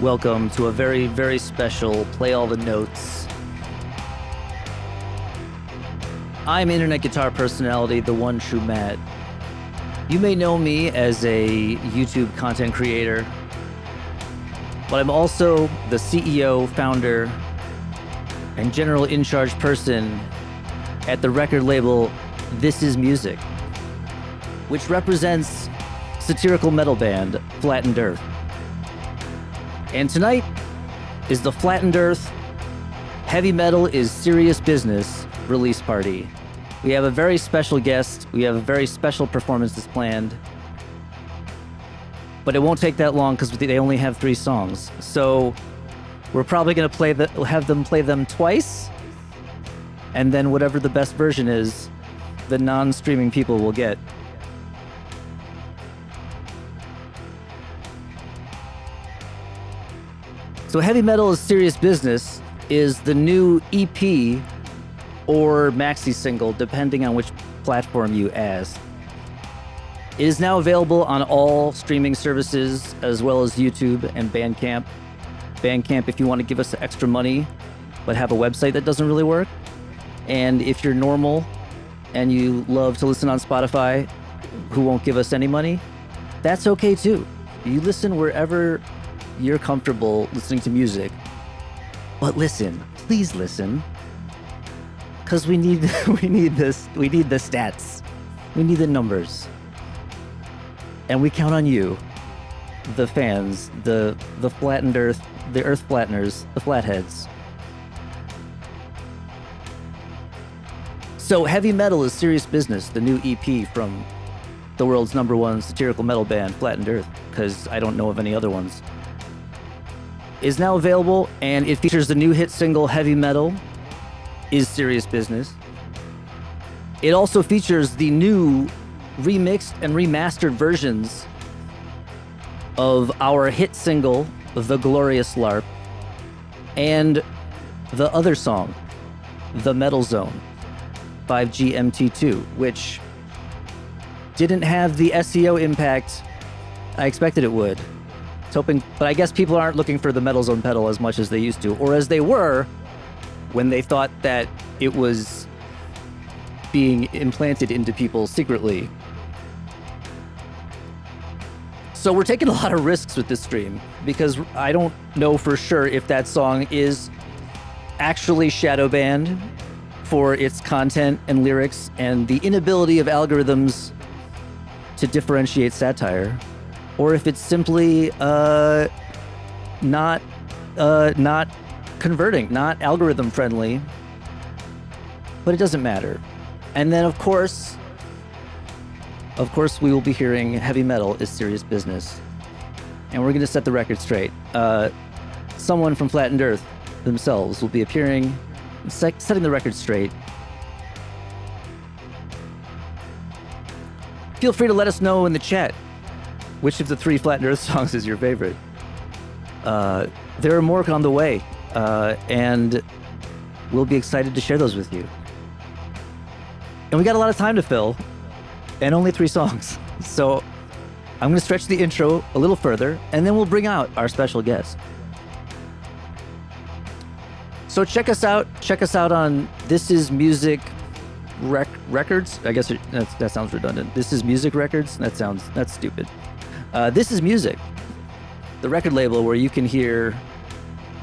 Welcome to a very, very special Play All the Notes. I'm internet guitar personality, the one true Matt. You may know me as a YouTube content creator, but I'm also the CEO, founder, and general in-charge person at the record label This Is Music, which represents satirical metal band Flattened Earth. And tonight is the Flattened Earth Heavy Metal is Serious Business release party. We have a very special guest. We have a very special performances planned. But it won't take that long because they only have 3 songs. So we're probably going to have them play them twice. And then whatever the best version is, the non-streaming people will get. So Heavy Metal is Serious Business is the new EP or maxi single, depending on which platform you ask. It is now available on all streaming services, as well as YouTube and Bandcamp. Bandcamp if you want to give us extra money, but have a website that doesn't really work. And if you're normal and you love to listen on Spotify, who won't give us any money, that's okay too. You listen wherever you're comfortable listening to music. But listen, please listen, because we need the stats. We need the numbers. And we count on you, the fans, the Flattened Earth, the Earth Flatteners, the Flatheads. So Heavy Metal is Serious Business, the new EP from the world's #1 satirical metal band, Flattened Earth, because I don't know of any other ones, is now available, and it features the new hit single Heavy Metal is Serious Business. It also features the new remixed and remastered versions of our hit single, The Glorious LARP, and the other song, The Metal Zone, 5GMT2, which didn't have the SEO impact I expected it would. Hoping, but I guess people aren't looking for the Metal Zone pedal as much as they used to, or as they were when they thought that it was being implanted into people secretly. So we're taking a lot of risks with this stream, because I don't know for sure if that song is actually shadow banned for its content and lyrics and the inability of algorithms to differentiate satire, or if it's simply not converting, not algorithm friendly. But it doesn't matter. And then of course we will be hearing Heavy Metal is Serious Business, and we're going to set the record straight. Someone from Flattened Earth themselves will be appearing, setting the record straight. Feel free to let us know in the chat which of the 3 Flattened Earth songs is your favorite. There are more on the way, and we'll be excited to share those with you. And we got a lot of time to fill, and only 3 songs. So I'm going to stretch the intro a little further, and then we'll bring out our special guest. So check us out on This Is Music Records. I guess that sounds redundant. This Is Music Records? That's stupid. This Is Music, the record label where you can hear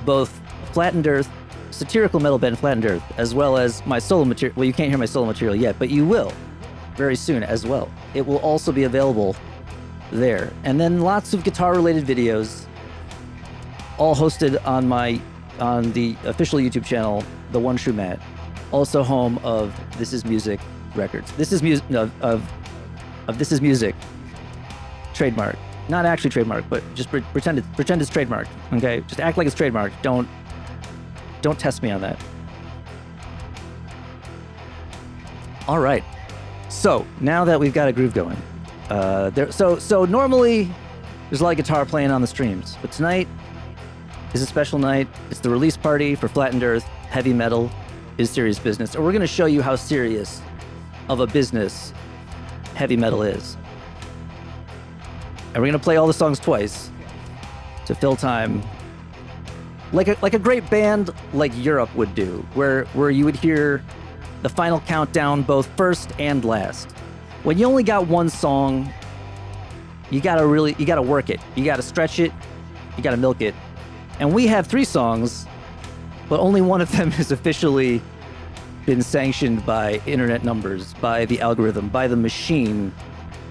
both Flattened Earth, satirical metal band Flattened Earth, as well as my solo material. Well, you can't hear my solo material yet, but you will very soon as well. It will also be available there. And then lots of guitar-related videos, all hosted on the official YouTube channel, The One True Matt, also home of This Is Music Records. This is music of This Is Music. Trademark. Not actually trademark, but just pretend it's trademarked. Okay? Just act like it's trademarked. Don't test me on that. All right. So now that we've got a groove going, so normally there's a lot of guitar playing on the streams, but tonight is a special night. It's the release party for Flattened Earth. Heavy Metal is Serious Business, and we're going to show you how serious of a business Heavy Metal is. And we're going to play all the songs twice to fill time. Like a great band like Europe would do, where you would hear the final countdown both first and last. When you only got one song, you gotta work it. You gotta stretch it. You gotta milk it. And we have 3 songs, but only one of them has officially been sanctioned by internet numbers, by the algorithm, by the machine.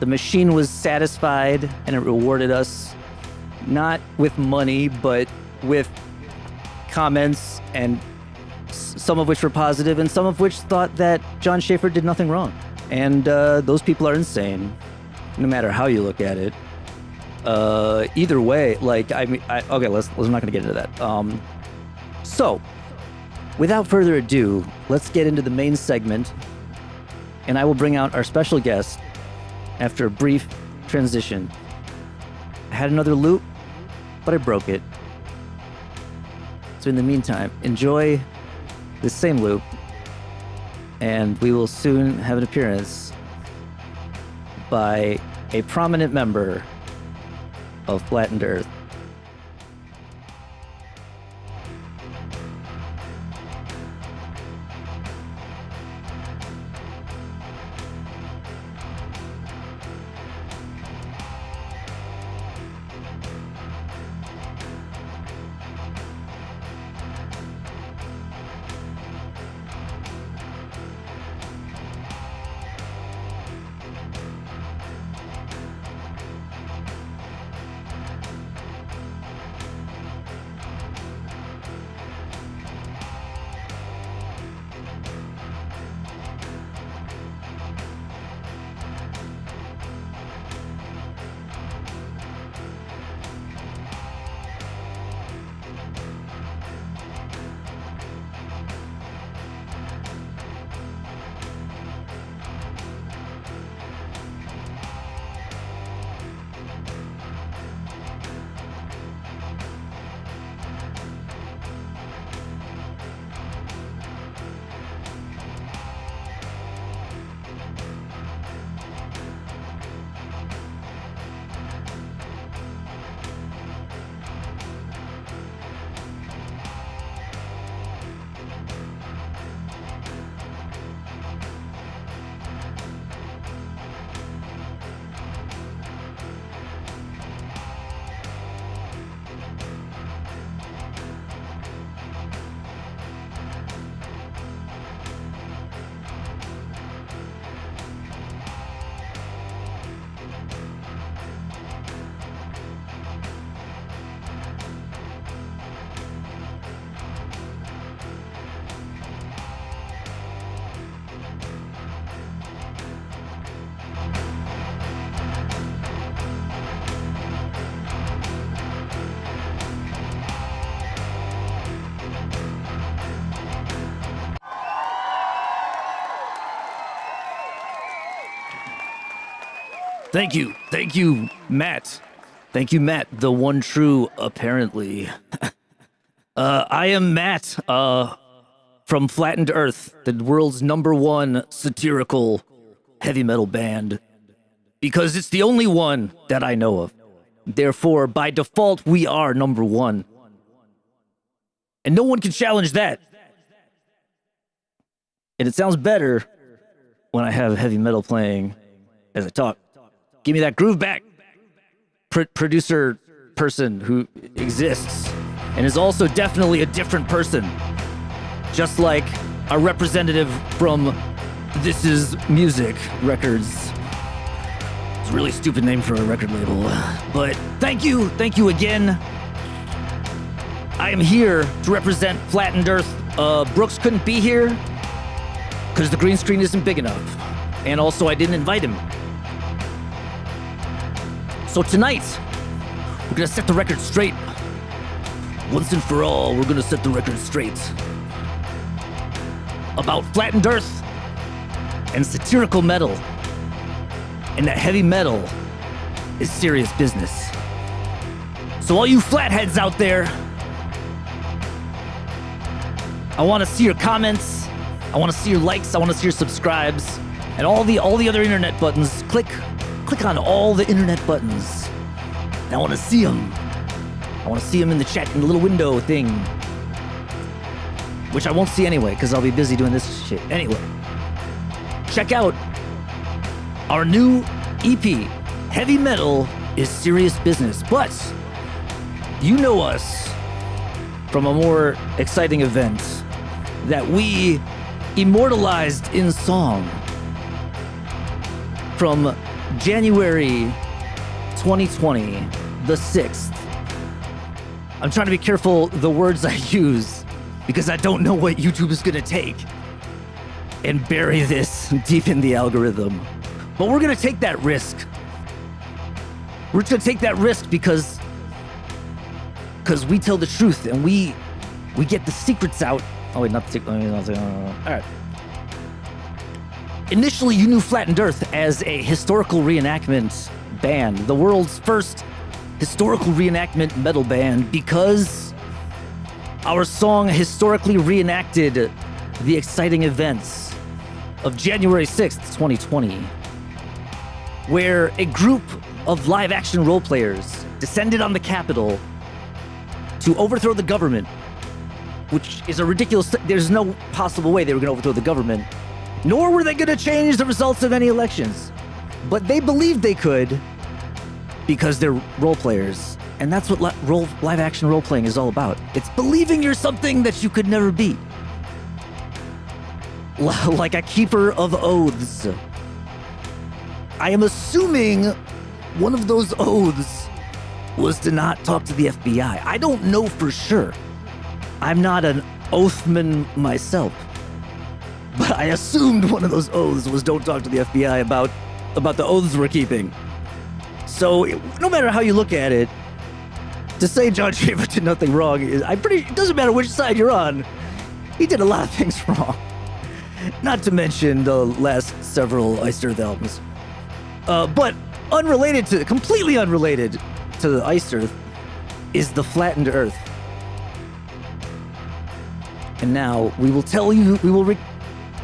The machine was satisfied and it rewarded us not with money, but with comments, and some of which were positive and some of which thought that John Schaefer did nothing wrong. And those people are insane, no matter how you look at it. Either way, like, okay, let's not gonna get into that. So, without further ado, let's get into the main segment, and I will bring out our special guest after a brief transition. I had another loop, but I broke it. So in the meantime, enjoy this same loop, and we will soon have an appearance by a prominent member of Flattened Earth. Thank you, Matt. Thank you, Matt, the one true, apparently. I am Matt, from Flattened Earth, the world's #1 satirical heavy metal band, because it's the only one that I know of. Therefore, by default, we are #1. And no one can challenge that. And it sounds better when I have heavy metal playing as I talk. Give me that groove back. Producer person who exists and is also definitely a different person. Just like a representative from This Is Music Records. It's a really stupid name for a record label. But thank you again. I am here to represent Flattened Earth. Brooks couldn't be here because the green screen isn't big enough. And also I didn't invite him. So tonight, we're gonna set the record straight. Once and for all, we're gonna set the record straight. About Flattened Earth and satirical metal. And that heavy metal is serious business. So all you flatheads out there, I wanna see your comments, I wanna see your likes, I wanna see your subscribes, and all the other internet buttons. Click on all the internet buttons I want to see them. I want to see them in the chat, in the little window thing. Which I won't see anyway, because I'll be busy doing this shit. Anyway, check out our new EP. Heavy metal is serious business. But you know us from a more exciting event that we immortalized in song from January 2020, the 6th. I'm trying to be careful the words I use because I don't know what YouTube is gonna take and bury this deep in the algorithm. But we're gonna take that risk. We're just gonna take that risk because we tell the truth and we get the secrets out. Oh wait, not the secret. All right. Initially, you knew Flattened Earth as a historical reenactment band, the world's first historical reenactment metal band, because our song historically reenacted the exciting events of January 6th, 2020, where a group of live-action role players descended on the Capitol to overthrow the government, which is a ridiculous... There's no possible way they were going to overthrow the government, nor were they going to change the results of any elections. But they believed they could because they're role players. And that's what live-action role-playing is all about. It's believing you're something that you could never be. Like a keeper of oaths. I am assuming one of those oaths was to not talk to the FBI. I don't know for sure. I'm not an oathman myself. But I assumed one of those oaths was don't talk to the FBI about the oaths we're keeping. So no matter how you look at it, to say John Shaver did nothing wrong it doesn't matter which side you're on. He did a lot of things wrong. Not to mention the last several Iced Earth albums. But completely unrelated to the Iced Earth is the Flattened Earth. And now we will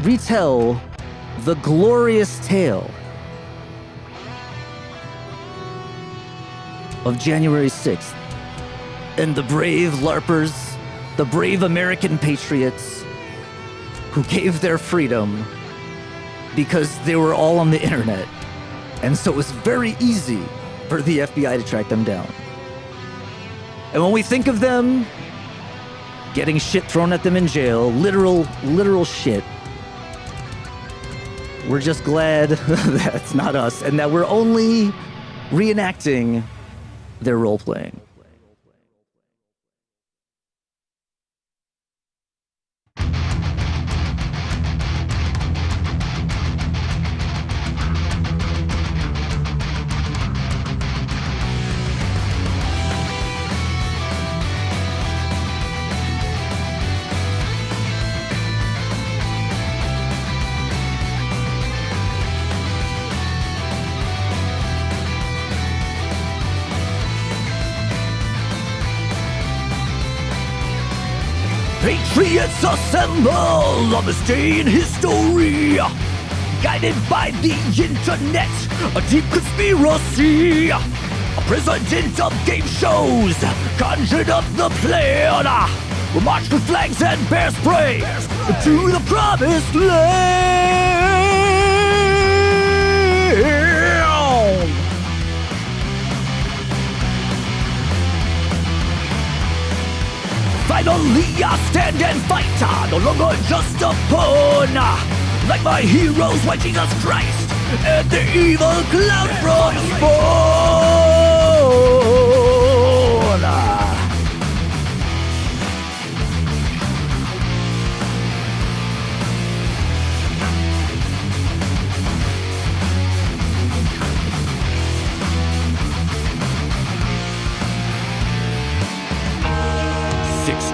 retell the glorious tale of January 6th and the brave LARPers, the brave American patriots who gave their freedom because they were all on the internet. And so it was very easy for the FBI to track them down. And when we think of them getting shit thrown at them in jail, literal shit, we're just glad that's not us and that we're only reenacting their role-playing. Patriots assemble on this day in history, guided by the internet, a deep conspiracy. A president of game shows conjured up the plan. We'll march with flags and bear spray to the promised land. Finally I stand and fight, no longer just a pawn. Like my heroes, like Jesus Christ and the evil cloud from Spawn.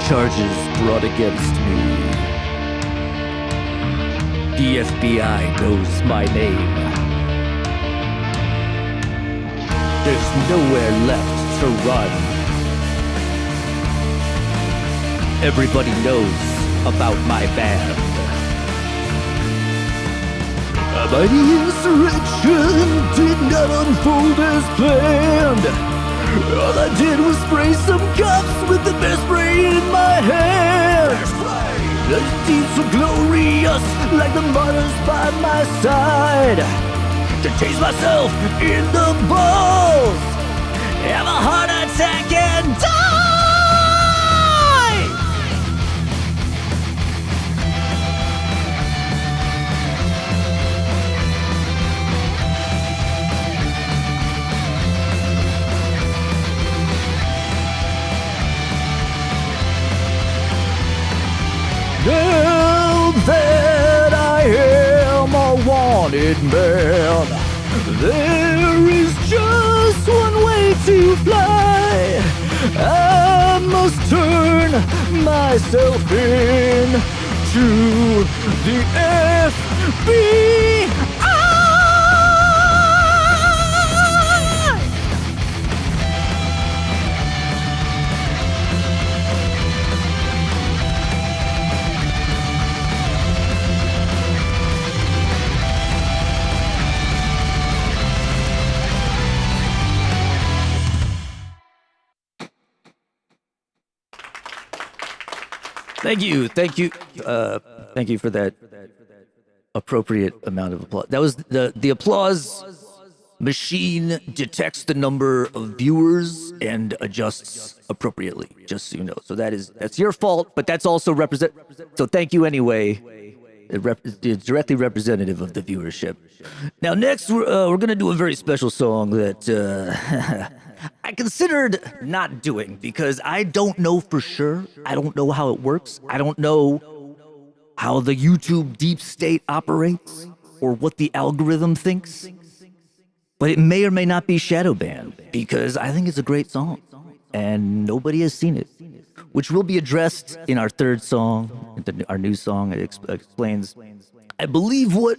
Charges brought against me. The FBI knows my name. There's nowhere left to run. Everybody knows about my band. But the insurrection did not unfold as planned. All I did was spray some cups with the best spray in my hand. The deeds were glorious, like the martyrs by my side. To taste myself in the balls, have a heart attack and die. Now that I am a wanted man, there is just one way to fly. I must turn myself in to the FBI. Thank you for that appropriate amount of applause. That was the applause machine detects the number of viewers and adjusts appropriately, just so you know. So that's your fault, but that's also so thank you anyway. It's directly representative of the viewership. Now next we're gonna do a very special song that I considered not doing because I don't know for sure. I don't know how it works. I don't know how the YouTube deep state operates or what the algorithm thinks. But it may or may not be shadow banned because I think it's a great song and nobody has seen it, which will be addressed in our third song, our new song. It explains, I believe, what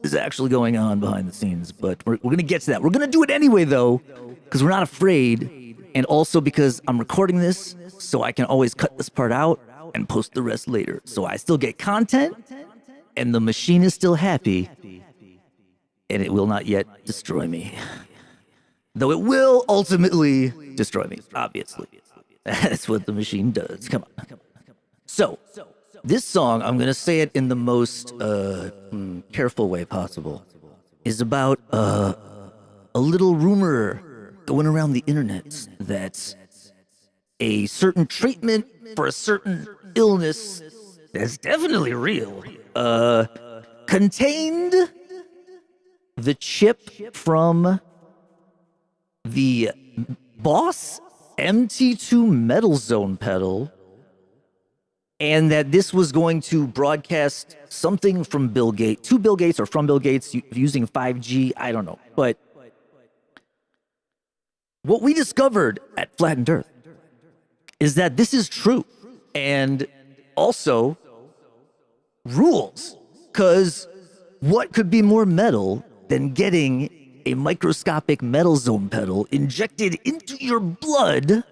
is actually going on behind the scenes, but we're going to get to that. We're going to do it anyway, though, because we're not afraid, and also because I'm recording this, so I can always cut this part out and post the rest later. So I still get content, and the machine is still happy, and it will not yet destroy me. Though it will ultimately destroy me, obviously. That's what the machine does. Come on. So, this song, I'm going to say it in the most careful way possible, is about a little rumor going around the internet that a certain treatment for a certain illness that's definitely real contained the chip from the Boss MT2 Metal Zone pedal, and that this was going to broadcast something from Bill Gates, to Bill Gates or from Bill Gates using 5G, I don't know. But what we discovered at Flattened Earth is that this is true and also rules, because what could be more metal than getting a microscopic metal zone pedal injected into your blood,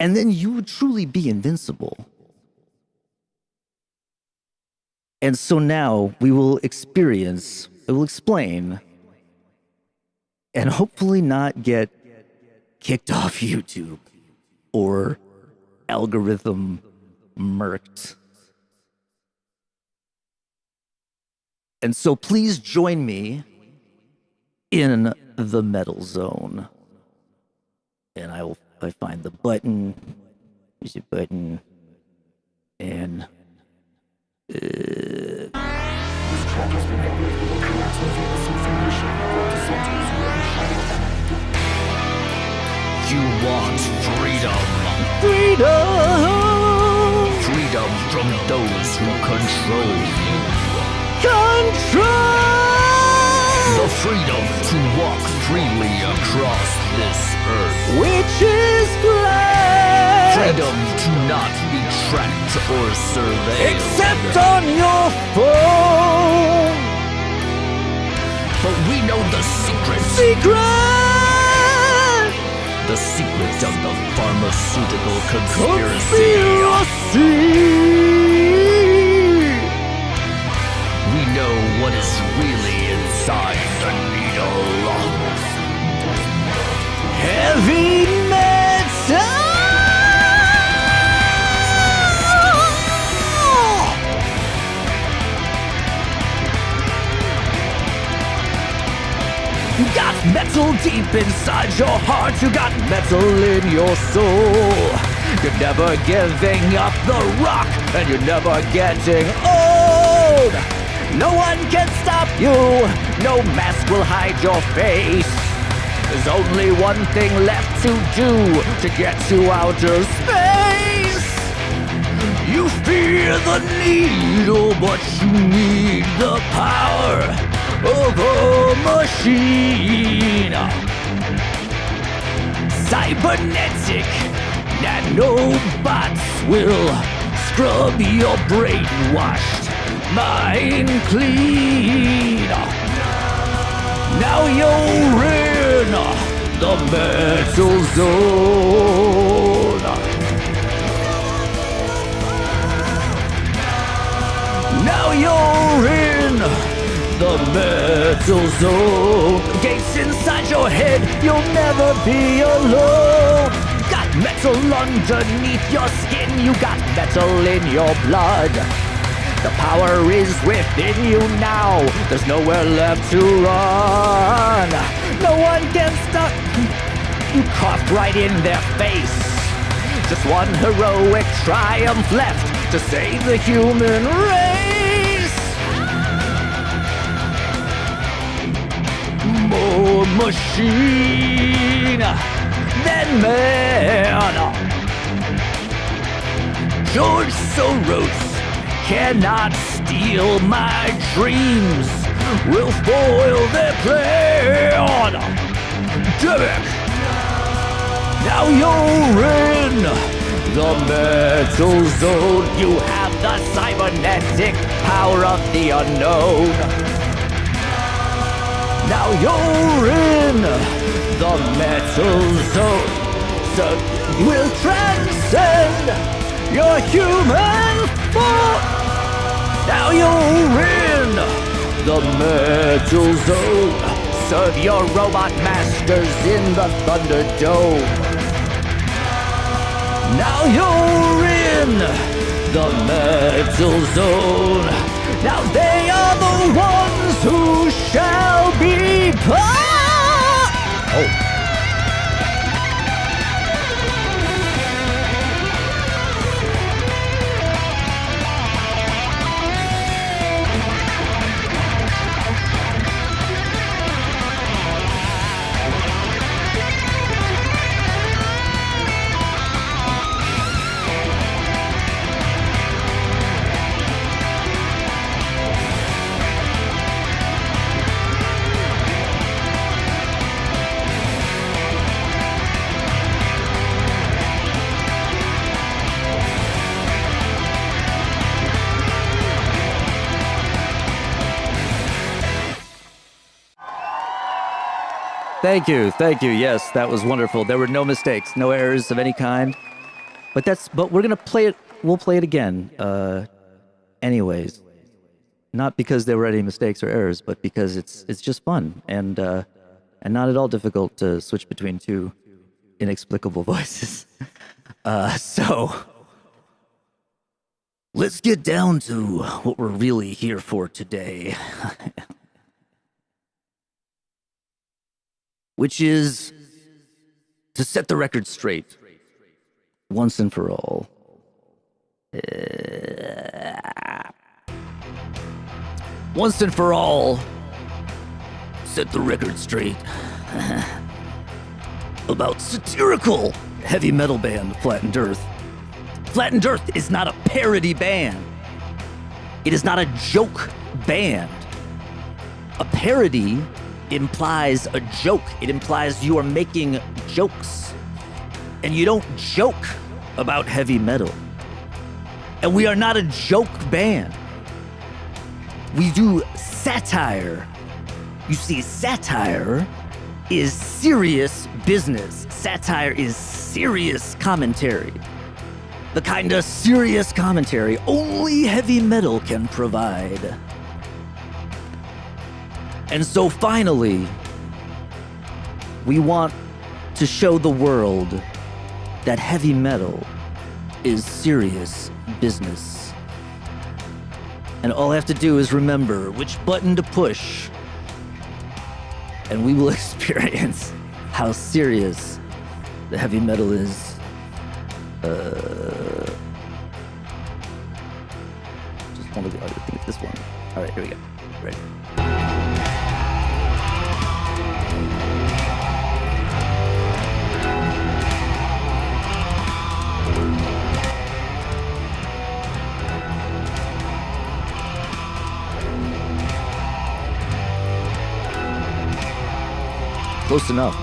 and then you would truly be invincible. And so now we will explain, and hopefully not get kicked off YouTube or algorithm murked. And so please join me in the metal zone. And I find the button. There's a button. And This track has been uploaded with correct reveals information about the subject's You want freedom. freedom! Freedom from those who control you. Control! The freedom to walk freely across this earth. Which is flat! Freedom to not be tracked or surveilled. Except on your phone! But we know the secret. Secret! The secret of the pharmaceutical conspiracy. We know what is really inside the needle. Heavy You got metal deep inside your heart. You got metal in your soul. You're never giving up the rock, and you're never getting old. No one can stop you. No mask will hide your face. There's only one thing left to do to get to outer space. You fear the needle, but you need the power of a machine. Cybernetic nanobots will scrub your brainwashed mind clean. Now you're in the metal zone. Now you're in the metal zone. Gates inside your head, you'll never be alone. Got metal underneath your skin, you got metal in your blood. The power is within you now. There's nowhere left to run. No one can stop. You coughed right in their face. Just one heroic triumph left to save the human race. More machine than man. George Soros cannot steal my dreams. We'll foil their plan. Damn it! Now you're in the metal zone. You have the cybernetic power of the unknown. Now you're in the metal zone. So we'll transcend your human form. Now you're in the metal zone. Serve your robot masters in the Thunderdome. Now you're in the metal zone. Now they are the ones who shall be part. Oh. Thank you. Yes, that was wonderful. There were no mistakes, no errors of any kind. But we're gonna play it. We'll play it again, anyways. Not because there were any mistakes or errors, but because it's just fun and not at all difficult to switch between two inexplicable voices. So let's get down to what we're really here for today. Which is to set the record straight once and for all. Once and for all, set the record straight about satirical heavy metal band Flattened Earth. Flattened Earth is not a parody band. It is not a joke band. A parody implies a joke. It implies you are making jokes. And you don't joke about heavy metal. And we are not a joke band. We do satire. You see, satire is serious business. Satire is serious commentary. The kind of serious commentary only heavy metal can provide. And so finally, we want to show the world that heavy metal is serious business. And all I have to do is remember which button to push and we will experience how serious the heavy metal is. Just one of the other things. This one. All right, here we go. Ready. Close enough.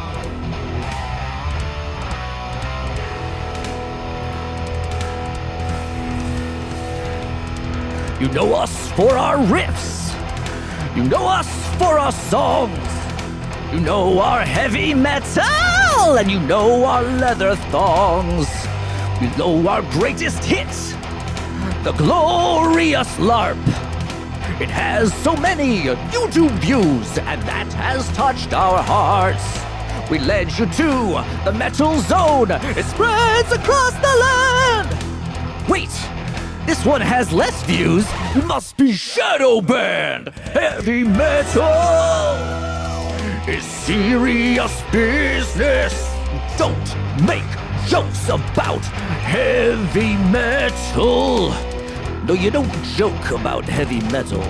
You know us for our riffs. You know us for our songs. You know our heavy metal, and you know our leather thongs. You know our greatest hit, the glorious LARP. It has so many YouTube views, and that has touched our hearts. We led you to the metal zone. It spreads across the land. Wait, this one has less views. You must be shadow banned. Heavy metal is serious business. Don't make jokes about heavy metal. No, you don't joke about heavy metal.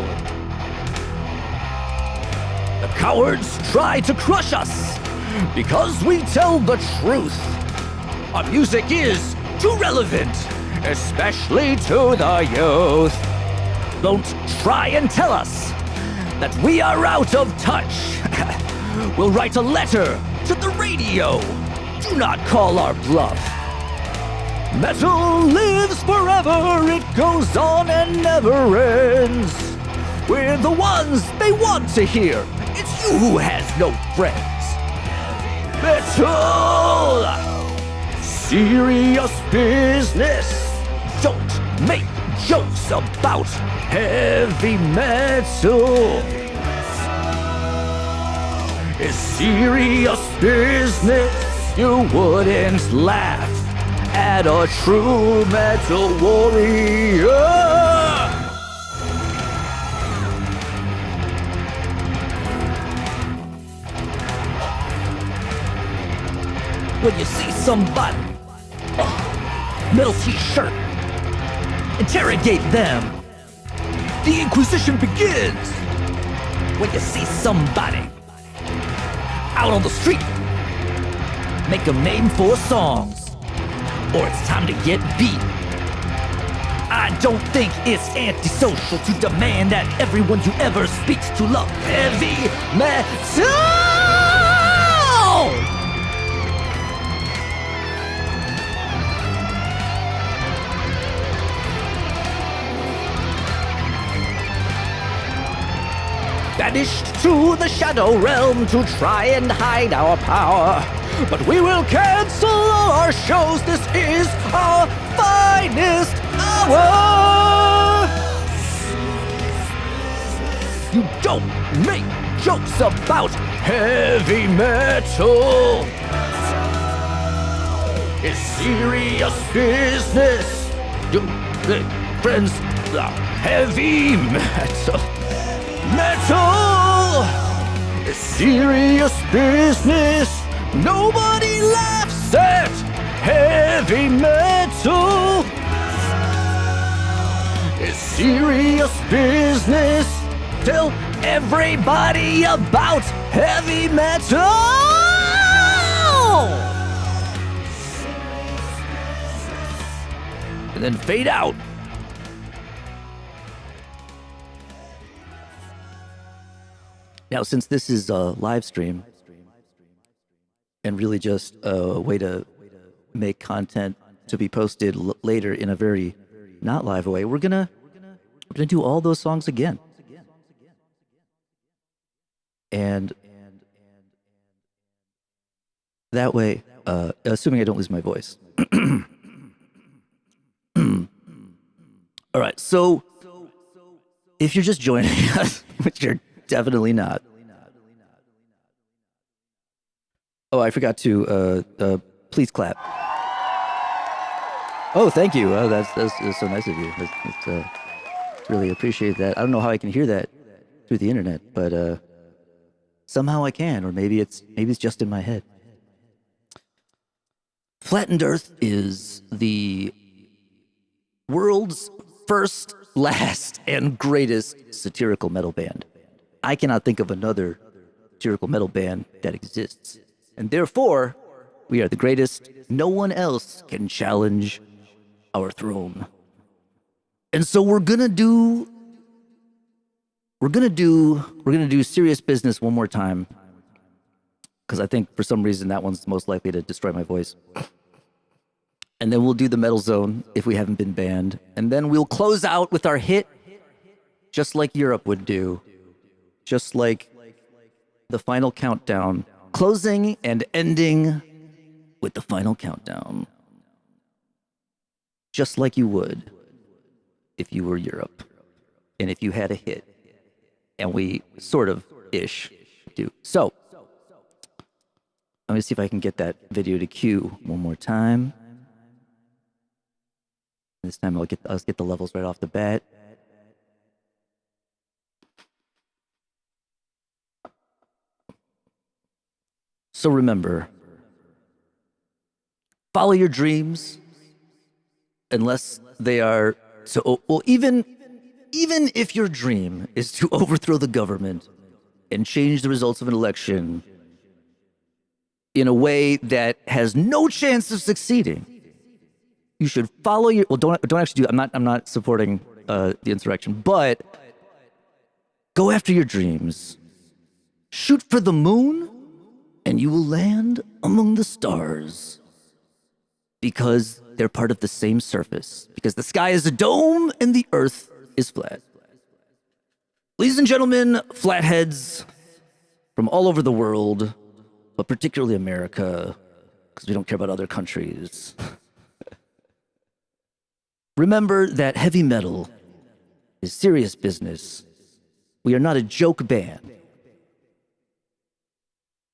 The cowards try to crush us because we tell the truth. Our music is too relevant, especially to the youth. Don't try and tell us that we are out of touch. We'll write a letter to the radio. Do not call our bluff. Metal lives forever, it goes on and never ends. We're the ones they want to hear. It's you who has no friends. Metal! Serious business. Don't make jokes about heavy metal. It's serious business. You wouldn't laugh at a true metal warrior. When you see somebody, metal t-shirt, interrogate them. The Inquisition begins. When you see somebody out on the street, make a name for songs, or it's time to get beat. I don't think it's antisocial to demand that everyone you ever speaks to love heavy metal. Banished to the shadow realm to try and hide our power. But we will cancel all our shows. This is our finest hour. You don't make jokes about heavy metal. It's serious business. You, friends, heavy metal. Metal is serious business. Nobody laughs at heavy metal. It's serious business. Tell everybody about heavy metal. And then fade out. Now, since this is a live stream and really just a way to make content to be posted later in a very not live way, we're gonna do all those songs again. And that way, assuming I don't lose my voice. All right, so if you're just joining us, which you're definitely not. Oh, I forgot to please clap. Oh, thank you. Oh, that's so nice of you. Really appreciate that. I don't know how I can hear that through the internet, but Somehow I can, or maybe it's just in my head. Flattened Earth is the world's first, last, and greatest satirical metal band. I cannot think of another satirical metal band that exists. And therefore, we are the greatest. No one else can challenge our throne. And so we're gonna do serious business one more time, because I think for some reason that one's most likely to destroy my voice. And then we'll do the Metal Zone if we haven't been banned. And then we'll close out with our hit, just like Europe would do. Just like the final countdown. Closing and ending with the final countdown. Just like you would if you were Europe. And if you had a hit. And we sort of ish do. So, let me see if I can get that video to cue one more time. This time I'll get the levels right off the bat. So remember, follow your dreams unless they are so, well, even if your dream is to overthrow the government and change the results of an election in a way that has no chance of succeeding, you should follow your, well, don't actually do, I'm not supporting the insurrection, but go after your dreams. Shoot for the moon and you will land among the stars, because they're part of the same surface, because the sky is a dome and the earth is flat. Ladies and gentlemen, flatheads from all over the world, but particularly America, because we don't care about other countries. Remember that heavy metal is serious business. We are not a joke band.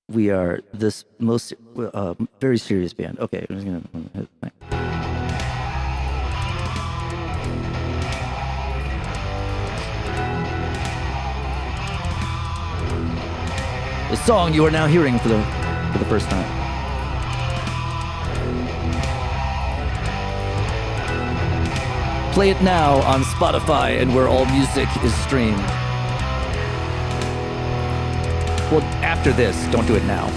We are this most very serious band. Okay, I'm just gonna. The song you are now hearing for the first time. Play it now on Spotify and where all music is streamed. Well, after this, don't do it now.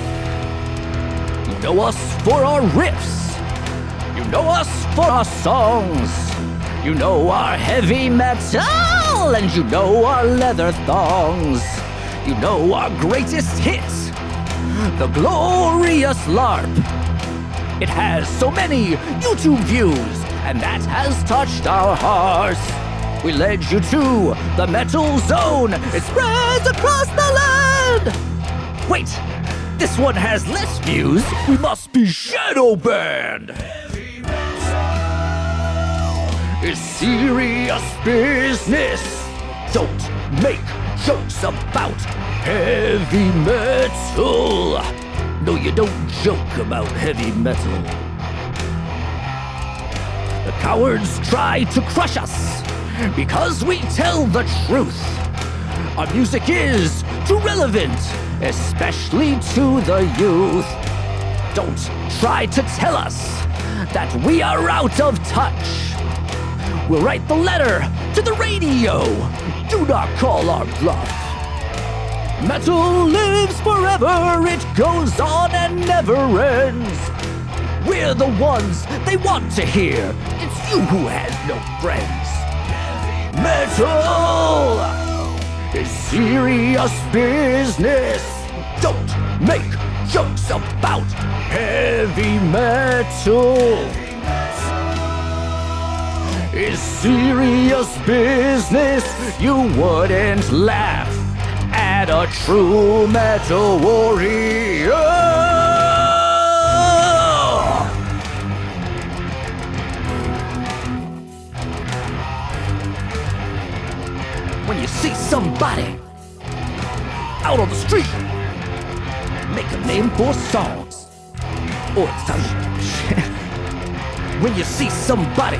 You know us for our riffs. You know us for our songs. You know our heavy metal, and you know our leather thongs. You know our greatest hit, the glorious LARP. It has so many YouTube views, and that has touched our hearts. We led you to the Metal Zone. It spreads across the land. Wait, this one has less views. We must be shadow banned. Heavy metal is serious business. Don't make jokes about heavy metal. No, you don't joke about heavy metal. The cowards try to crush us because we tell the truth. Our music is too relevant, especially to the youth. Don't try to tell us that we are out of touch. We'll write the letter to the radio. Do not call our bluff. Metal lives forever, it goes on and never ends. We're the ones they want to hear. It's you who has no friends. Metal is serious business. Don't make jokes about heavy metal. Is serious business. You wouldn't laugh at a true metal warrior. When you see somebody out on the street, make a name for songs. Or it's time. When you see somebody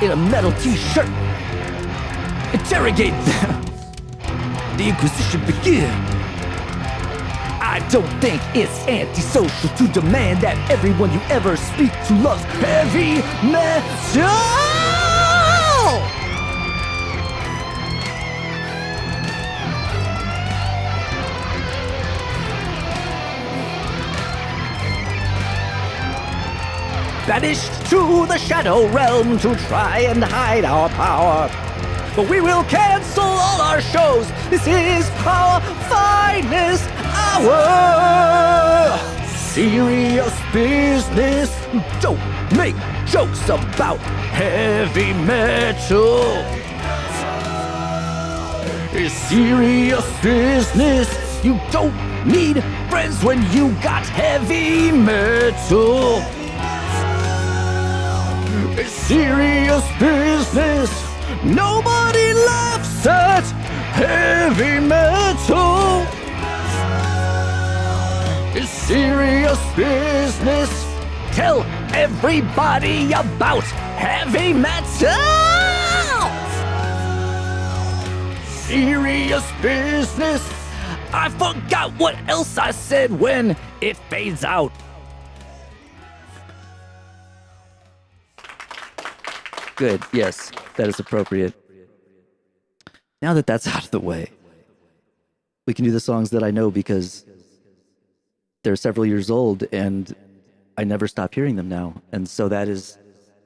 in a metal t-shirt, interrogate them. The Inquisition begins. I don't think it's antisocial to demand that everyone you ever speak to loves heavy metal. Banished to the shadow realm to try and hide our power. But we will cancel all our shows. This is our finest hour. Serious business. Don't make jokes about heavy metal. It's serious business. You don't need friends when you got heavy metal. It's serious business. Nobody laughs at heavy metal. It's serious business. Tell everybody about heavy metal. Serious business. I forgot what else I said when it fades out. Good, yes, that is appropriate. Now that that's out of the way, we can do the songs that I know because they're several years old and I never stop hearing them now. And so that is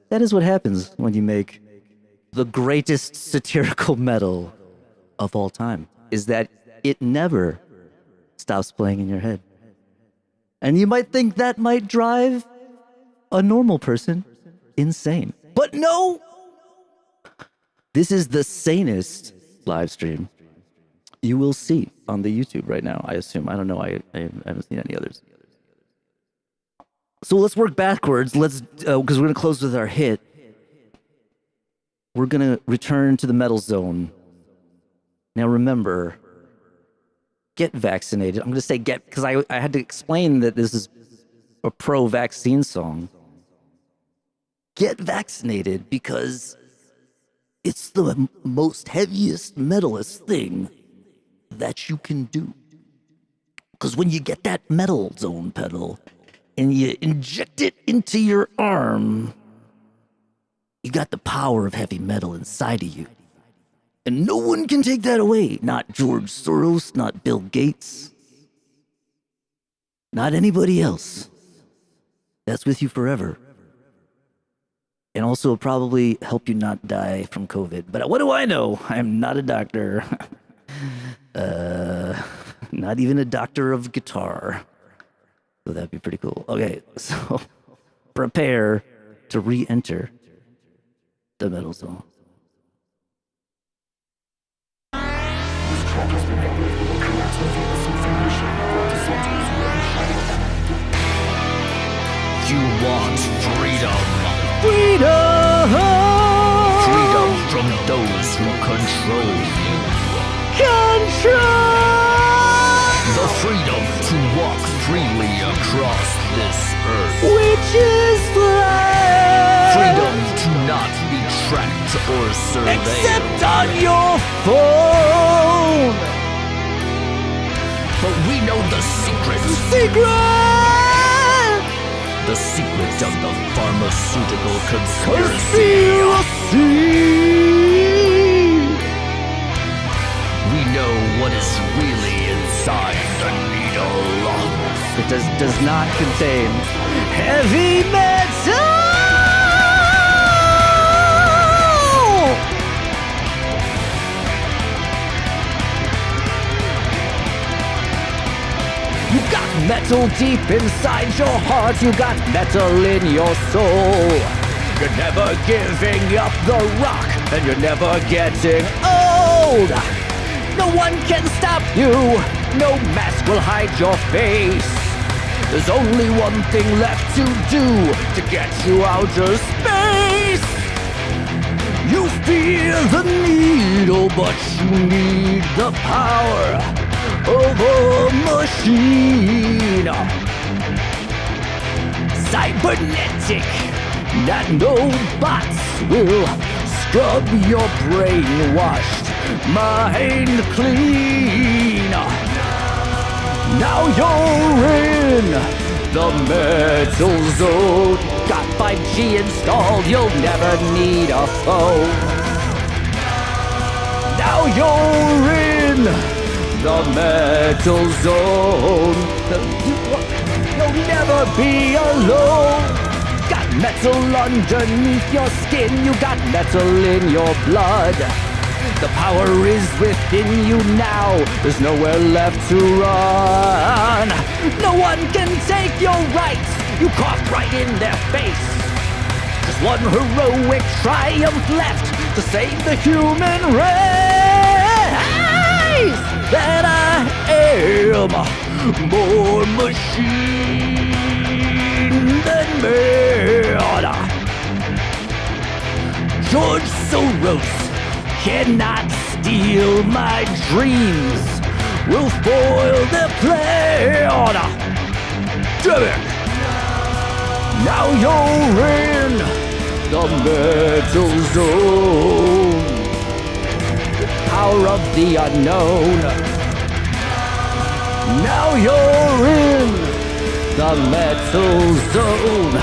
what happens when you make the greatest satirical metal of all time, is that it never stops playing in your head. And you might think that might drive a normal person insane. But no! This is the sanest live stream you will see on the YouTube right now, I assume. I don't know. I haven't seen any others. So let's work backwards. Let's, because we're going to close with our hit. We're going to return to the metal zone. Now remember, get vaccinated. I'm going to say get, because I had to explain that this is a pro-vaccine song. Get vaccinated because it's the most heaviest, metalest thing that you can do. Because when you get that metal zone pedal and you inject it into your arm, you got the power of heavy metal inside of you. And no one can take that away. Not George Soros, not Bill Gates, not anybody else. That's with you forever. And also probably help you not die from COVID. But what do I know? I'm not a doctor. Not even a doctor of guitar. So that'd be pretty cool. Okay, so prepare to re-enter the metal zone. This track has been uploaded with creative misinformation about the subject You want freedom. Freedom! Freedom from those who control you. Control! The freedom to walk freely across this earth. Which is flag! Freedom to not be tracked or surveilled. Except on your phone! But we know the secret. Secret! The secret of the pharmaceutical conspiracy. We know what is really inside the needle. It does not contain heavy metal! You got metal deep inside your heart. You got metal in your soul. You're never giving up the rock, and you're never getting old. No one can stop you. No mask will hide your face. There's only one thing left to do to get you outer space. You feel the needle, but you need the power of a machine. Cybernetic nanobots will scrub your brainwashed mind clean. Now you're in the metal zone. Got 5G installed, you'll never need a phone. Now you're in the metal zone. You'll never be alone. Got metal underneath your skin, you got metal in your blood. The power is within you now, there's nowhere left to run. No one can take your rights, you coughed right in their face. Just one heroic triumph left to save the human race. That I am more machine than man. George Soros cannot steal my dreams. We'll foil the plan. Damn it. Now you're in the metal zone. The power of the unknown. Now you're in the metal zone.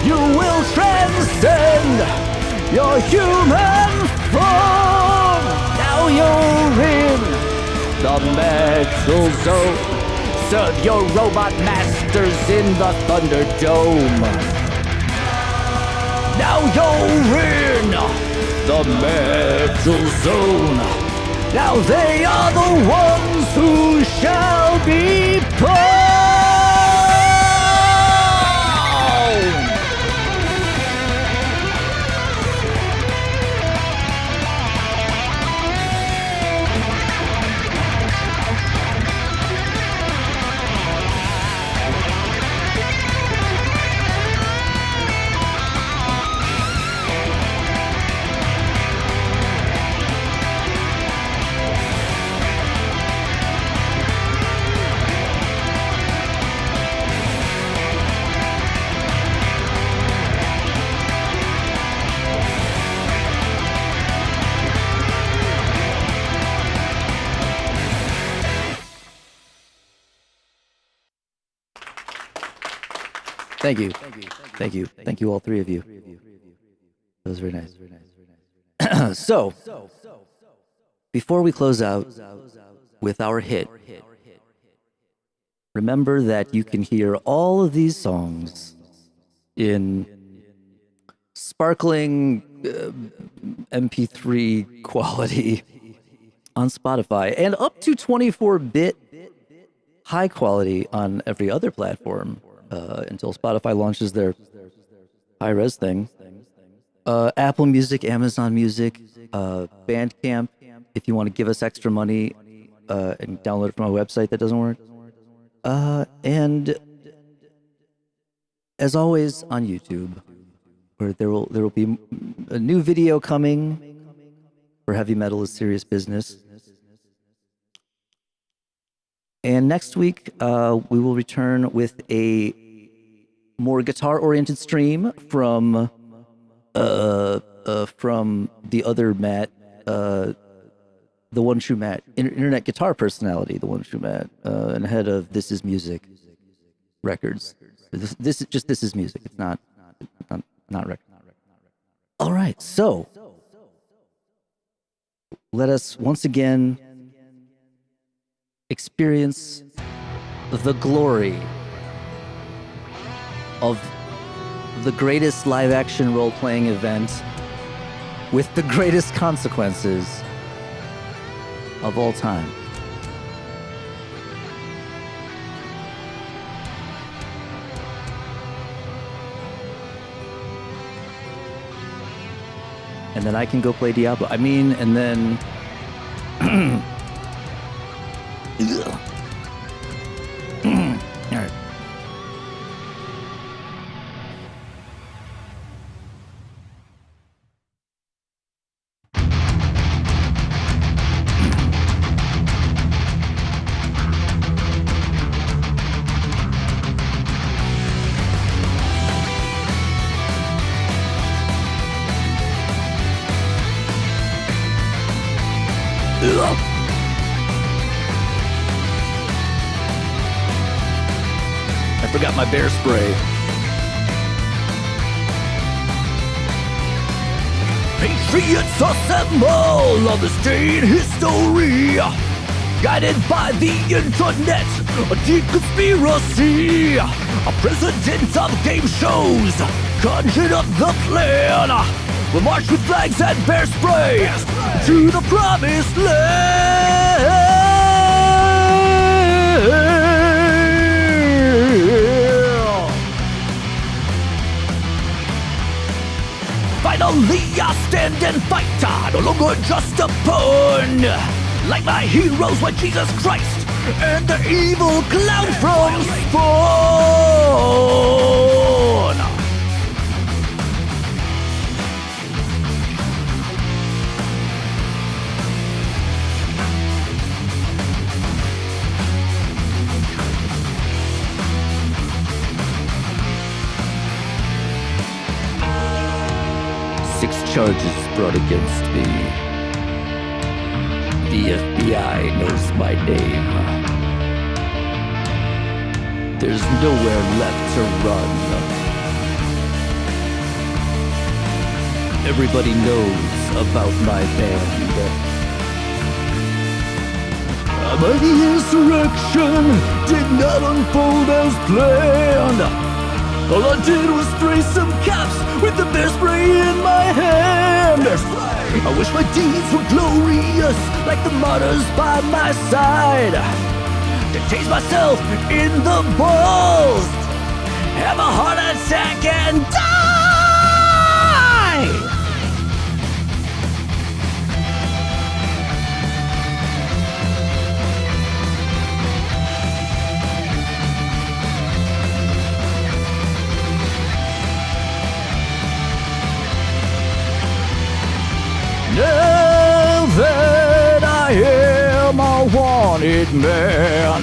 You will transcend your human form. Now you're in the metal zone. Serve your robot masters in the Thunderdome. Now you're in the metal zone. Now they are the ones who shall be pwned. Thank you. Thank you. Thank you, all three of you. That was very nice. So, before we close out with our hit, remember that you can hear all of these songs in sparkling MP3 quality on Spotify and up to 24-bit high quality on every other platform. Until Spotify launches their high-res thing. Apple Music, Amazon Music, Bandcamp, if you want to give us extra money and download it from our website that doesn't work. And as always on YouTube, where there will be a new video coming for Heavy Metal is Serious Business. And next week, we will return with a more guitar-oriented stream from the other Matt, the one true Matt, internet guitar personality, the one true Matt, and head of This Is Music Records. This is music. It's not record. All right, so let us once again experience the glory of the greatest live-action role-playing event with the greatest consequences of all time. And then I can go play Diablo. I mean, and then... All right. Forgot my bear spray. Patriots assemble on this day in history. Guided by the internet, a deep conspiracy. A president of game shows conjured up the plan. We'll march with flags and bear spray to the promised land. Finally, I stand and fight, no longer just a pawn. Like my heroes were Jesus Christ and the evil clown from Spawn. Six charges brought against me. The FBI knows my name. There's nowhere left to run. Everybody knows about my band. But the insurrection did not unfold as planned. All I did was spray some cops with the bear spray in my hand. I wish my deeds were glorious, like the martyrs by my side. To taste myself in the balls, have a heart attack and die! Now that I am a wanted man,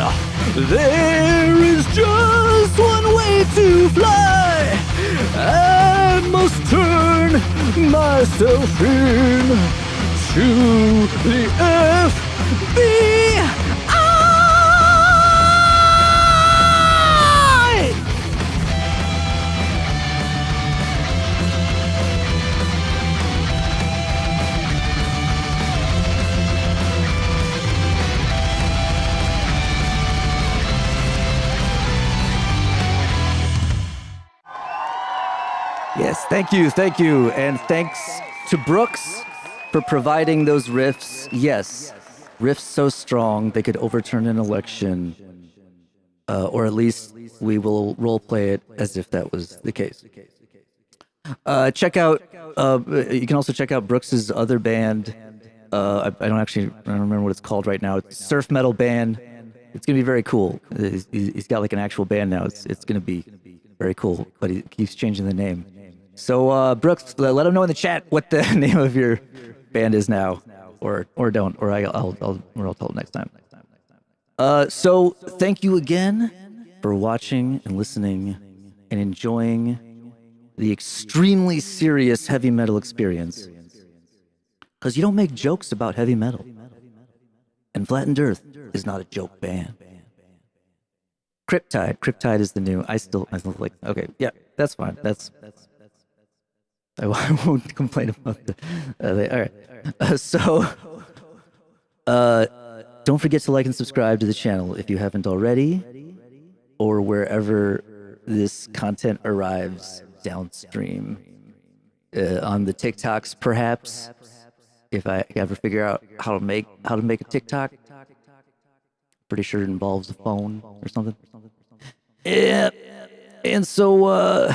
there is just one way to fly. I must turn myself in to the FBI. Yes, thank you, and thanks to Brooks for providing those riffs. Yes, riffs so strong they could overturn an election, or at least we will roleplay it as if that was the case. Check out. You can also check out Brooks's other band. I don't remember what it's called right now. It's surf metal band. It's gonna be very cool. He's got like an actual band now. It's gonna be very cool, but he keeps changing the name. So Brooks, let him know in the chat what the name of your band is now, or don't, or I'll tell him next time. So thank you again for watching and listening and enjoying the extremely serious heavy metal experience. Because you don't make jokes about heavy metal, and Flattened Earth is not a joke band. Cryptide is the new. I still like. Okay, yeah, that's fine. I won't complain about all right. Don't forget to like and subscribe to the channel if you haven't already, or wherever this content arrives downstream. On the TikToks, perhaps, if I ever figure out how to make a TikTok. Pretty sure it involves a phone or something. Yeah, and so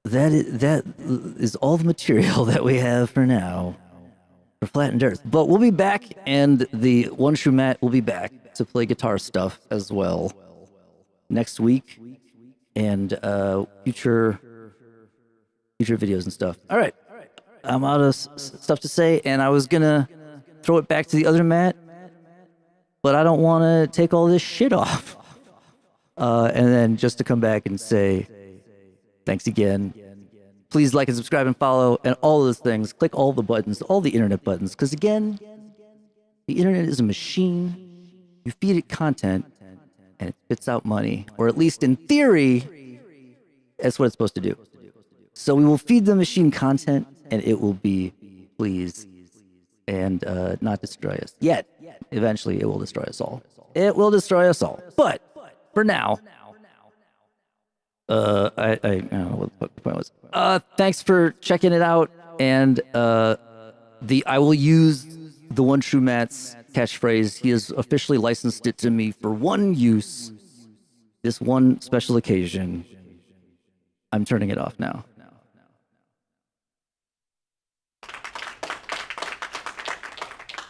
that is all the material that we have for now for Flattened Earth. But we'll be back, and the One True Matt will be back to play guitar stuff as well next week, and future videos and stuff. All right, I'm out of stuff to say, and I was gonna throw it back to the other Matt, but I don't want to take all this shit off. And then just to come back and say thanks again. Please like and subscribe and follow and all those things. Click all the buttons, all the internet buttons, because again, the internet is a machine. You feed it content, and it spits out money, or at least in theory, that's what it's supposed to do. So we will feed the machine content, and it will be pleased and not destroy us. Yet, eventually, it will destroy us all. It will destroy us all. But for now, I don't know what the point was. Thanks for checking it out, and I will use the One True Matt's catchphrase. He has officially licensed it to me for one use, this one special occasion. I'm turning it off now.